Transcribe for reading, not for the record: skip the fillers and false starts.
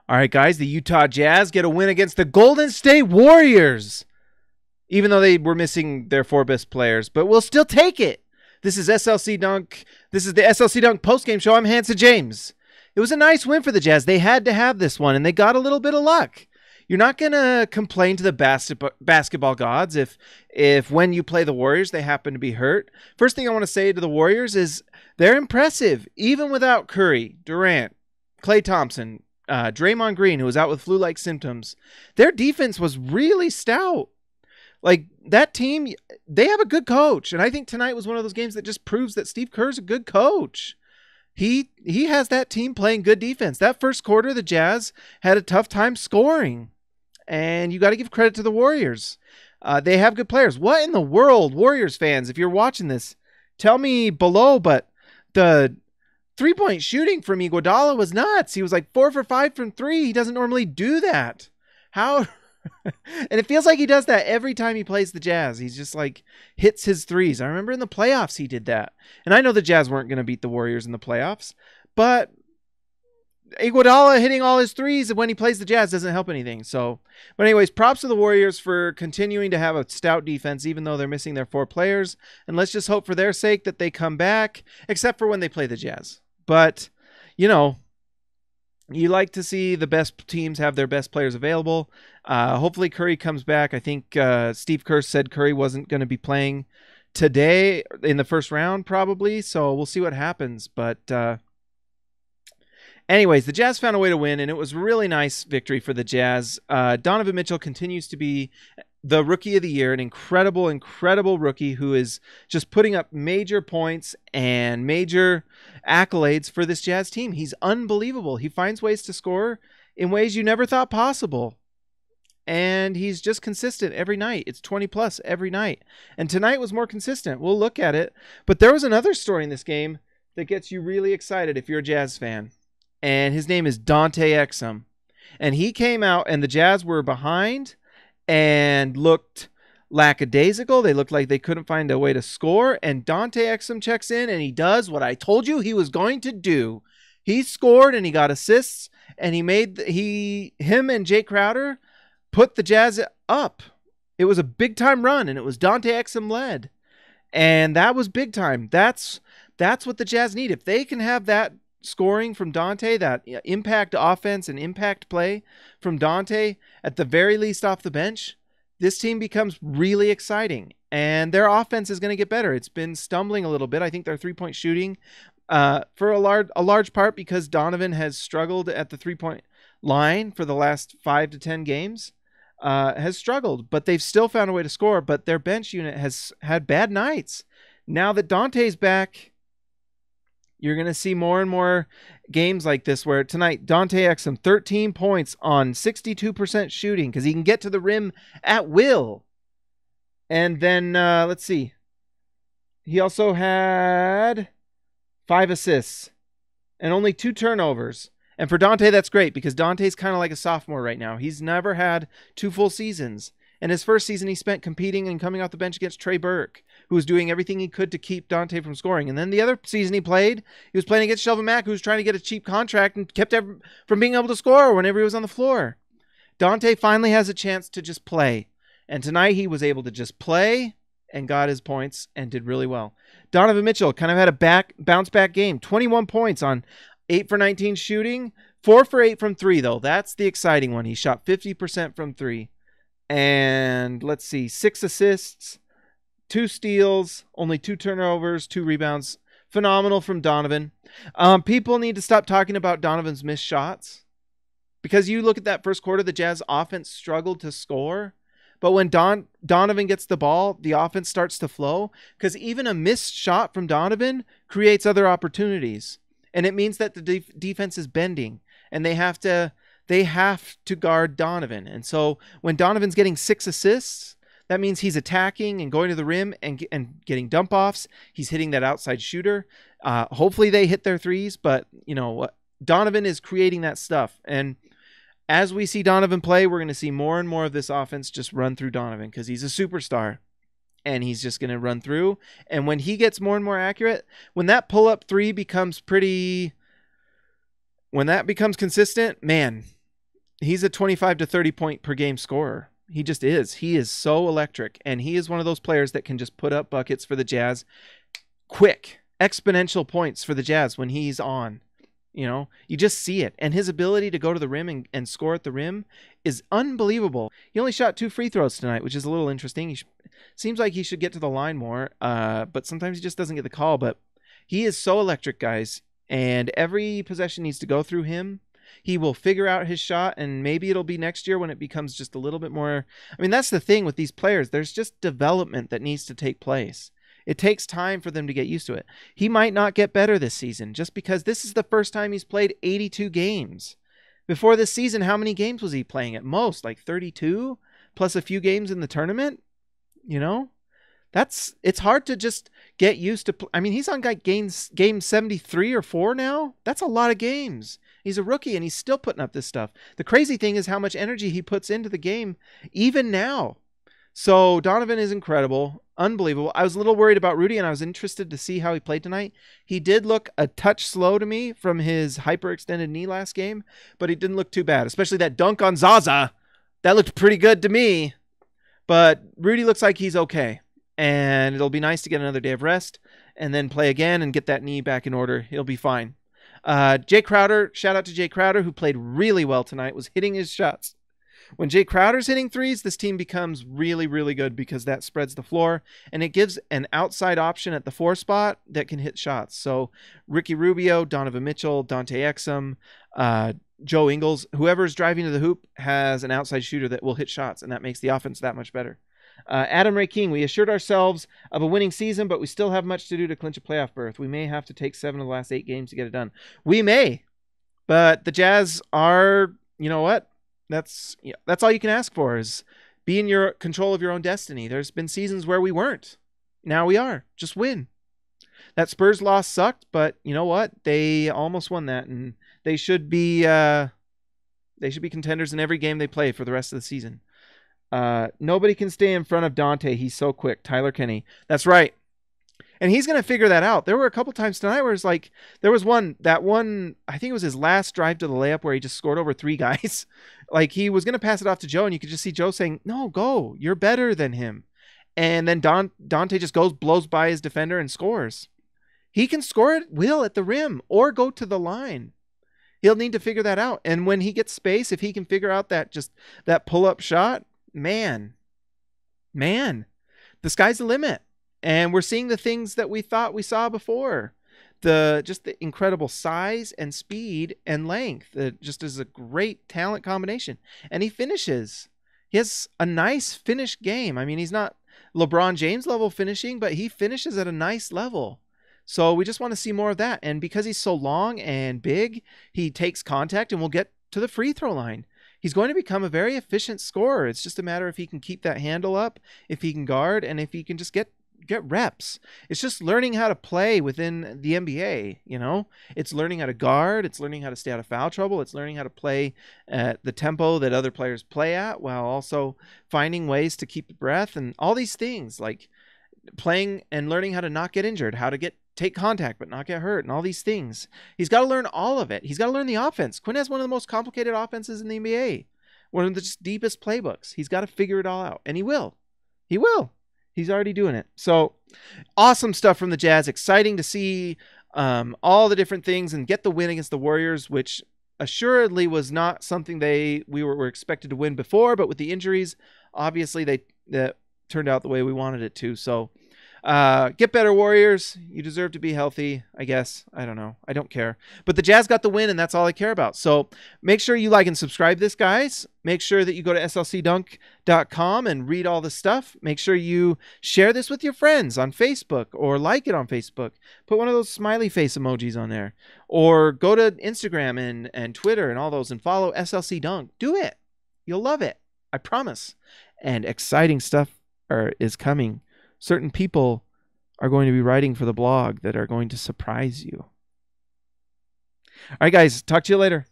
All right, guys, the Utah Jazz get a win against the Golden State Warriors, even though they were missing their 4 best players, but we'll still take it. This is SLC Dunk. This is the SLC Dunk postgame show. I'm Hanson James. It was a nice win for the Jazz. They had to have this one, and they got a little bit of luck. You're not going to complain to the basketball gods if when you play the Warriors, they happen to be hurt. First thing I want to say to the Warriors is they're impressive, even without Curry, Durant, Klay Thompson, Draymond Green, who was out with flu-like symptoms. Their defense was really stout. Like, that team, they have a good coach. And I think tonight was one of those games that just proves that Steve Kerr's a good coach. He has that team playing good defense. That first quarter, the Jazz had a tough time scoring. And you got to give credit to the Warriors. They have good players. What in the world, Warriors fans, if you're watching this, tell me below, but the three-point shooting from Iguodala was nuts. He was like 4 for 5 from 3. He doesn't normally do that. How... And it feels like he does that every time he plays the Jazz. He's just like hits his threes. I remember in the playoffs he did that. And I know the Jazz weren't going to beat the Warriors in the playoffs, but Iguodala hitting all his threes when he plays the Jazz doesn't help anything. So, but anyways, props to the Warriors for continuing to have a stout defense, even though they're missing their 4 players. And let's just hope for their sake that they come back, except for when they play the Jazz. But, you know, you like to see the best teams have their best players available. Hopefully Curry comes back. I think Steve Kerr said Curry wasn't going to be playing today in the first round probably. So we'll see what happens. But anyways, the Jazz found a way to win, and it was a really nice victory for the Jazz. Donovan Mitchell continues to be the rookie of the year, an incredible, incredible rookie who is just putting up major points and major accolades for this Jazz team. He's unbelievable. He finds ways to score in ways you never thought possible. And he's just consistent every night. It's 20 plus every night. And tonight was more consistent. We'll look at it. But there was another story in this game that gets you really excited if you're a Jazz fan. And his name is Dante Exum. And he came out, and the Jazz were behind and looked lackadaisical. They looked like they couldn't find a way to score. And Dante Exum checks in, and he does what I told you he was going to do. He scored, and he got assists, and him and Jae Crowder put the Jazz up. It was a big-time run, and it was Dante Exum led. And that was big time. That's what the Jazz need. If they can have that scoring from Dante, that impact offense and impact play from Dante, at the very least off the bench, this team becomes really exciting. And their offense is going to get better. It's been stumbling a little bit. I think their three-point shooting, for a large part because Donovan has struggled at the three-point line for the last 5 to 10 games, has struggled. But they've still found a way to score. But their bench unit has had bad nights. Now that Dante's back, you're going to see more and more games like this where tonight, Dante Exum, 13 points on 62% shooting because he can get to the rim at will. And then, let's see. He also had 5 assists and only 2 turnovers. And for Dante, that's great because Dante's kind of like a sophomore right now. He's never had 2 full seasons. And his first season he spent competing and coming off the bench against Trey Burke, who was doing everything he could to keep Dante from scoring. And then the other season he was playing against Shelvin Mack, who was trying to get a cheap contract and kept from being able to score whenever he was on the floor. Dante finally has a chance to just play. And tonight he was able to just play and got his points and did really well. Donovan Mitchell kind of had a bounce back game. 21 points on 8 for 19 shooting. 4 for 8 from 3, though. That's the exciting one. He shot 50% from 3. And let's see, 6 assists, 2 steals, only 2 turnovers, 2 rebounds. Phenomenal from Donovan. People need to stop talking about Donovan's missed shots because you look at that first quarter, the Jazz offense struggled to score. But when Donovan gets the ball, the offense starts to flow because even a missed shot from Donovan creates other opportunities. And it means that the defense is bending and they have to guard Donovan. And so when Donovan's getting 6 assists, that means he's attacking and going to the rim and getting dump offs. He's hitting that outside shooter. Hopefully they hit their threes, but you know, Donovan is creating that stuff. And as we see Donovan play, we're going to see more and more of this offense just run through Donovan because he's a superstar and he's just going to run through. And when he gets more and more accurate, when that pull-up 3 becomes consistent, man, He's a 25 to 30 point per game scorer. He just is. He is so electric, and he is one of those players that can just put up buckets for the Jazz quick, exponential points for the Jazz when he's on. You know, you just see it. And his ability to go to the rim and score at the rim is unbelievable. He only shot 2 free throws tonight, which is a little interesting. Seems like he should get to the line more, but sometimes he just doesn't get the call. But he is so electric, guys, and every possession needs to go through him. He will figure out his shot, and maybe it'll be next year when it becomes just a little bit more. I mean, that's the thing with these players. There's just development that needs to take place. It takes time for them to get used to it. He might not get better this season just because this is the first time he's played 82 games. Before this season, how many games was he playing at most? Like 32 plus a few games in the tournament? You know, it's hard to just get used to. I mean, he's on game 73 or 4 now. That's a lot of games. He's a rookie and he's still putting up this stuff. The crazy thing is how much energy he puts into the game even now. So Donovan is incredible. Unbelievable. I was a little worried about Rudy, and I was interested to see how he played tonight. He did look a touch slow to me from his hyperextended knee last game, but he didn't look too bad, especially that dunk on Zaza. That looked pretty good to me. But Rudy looks like he's okay, and it'll be nice to get another day of rest and then play again and get that knee back in order. He'll be fine. Jae Crowder, shout out to Jae Crowder, who played really well tonight, was hitting his shots. When Jae Crowder's hitting threes, this team becomes really, really good because that spreads the floor and it gives an outside option at the 4 spot that can hit shots. So Ricky Rubio, Donovan Mitchell, Dante Exum, Joe Ingles, whoever's driving to the hoop has an outside shooter that will hit shots, and that makes the offense that much better. Adam Ray King, we assured ourselves of a winning season, but we still have much to do to clinch a playoff berth. We may have to take 7 of the last 8 games to get it done. We may, but the Jazz are, you know what? That's all you can ask for, is be in your control of your own destiny. There's been seasons where we weren't. Now we are. Just win. That Spurs loss sucked, but you know what? They almost won that, and they should be contenders in every game they play for the rest of the season. Nobody can stay in front of Dante. He's so quick. Tyler Kenny. That's right. And he's going to figure that out. There were a couple times tonight where it's like, there was one, I think it was his last drive to the layup where he just scored over 3 guys. Like, he was going to pass it off to Joe, and you could just see Joe saying, no, go. You're better than him. And then Dante just blows by his defender and scores. He can score at will at the rim or go to the line. He'll need to figure that out. And when he gets space, if he can figure out that pull-up shot, man, the sky's the limit. And we're seeing the things that we thought we saw before. Just the incredible size and speed and length. It just is a great talent combination. And he finishes. He has a nice finish game. I mean, he's not LeBron James level finishing, but he finishes at a nice level. So we just want to see more of that. And because he's so long and big, he takes contact and will get to the free throw line. He's going to become a very efficient scorer. It's just a matter if he can keep that handle up, if he can guard, and if he can just get reps. It's just learning how to play within the NBA, you know? It's learning how to guard, it's learning how to stay out of foul trouble, it's learning how to play at the tempo that other players play at, while also finding ways to keep the breath, and all these things, like playing and learning how to not get injured, how to take contact but not get hurt, and all these things. He's got to learn all of it. He's got to learn the offense. Quinn has one of the most complicated offenses in the NBA, one of the just deepest playbooks. He's got to figure it all out, and he will. He's already doing it. So awesome stuff from the Jazz. Exciting to see all the different things and get the win against the Warriors, which assuredly was not something we were expected to win before, but with the injuries, obviously that turned out the way we wanted it to. So get better, Warriors. You deserve to be healthy, I guess. I don't know. I don't care. But the Jazz got the win, and that's all I care about. So make sure you like and subscribe this, guys. Make sure that you go to slcdunk.com and read all the stuff. Make sure you share this with your friends on Facebook, or like it on Facebook. Put one of those smiley face emojis on there. Or go to Instagram and Twitter and all those and follow SLC Dunk. Do it. You'll love it. I promise. And exciting stuff is coming. Certain people are going to be writing for the blog that are going to surprise you. All right, guys. Talk to you later.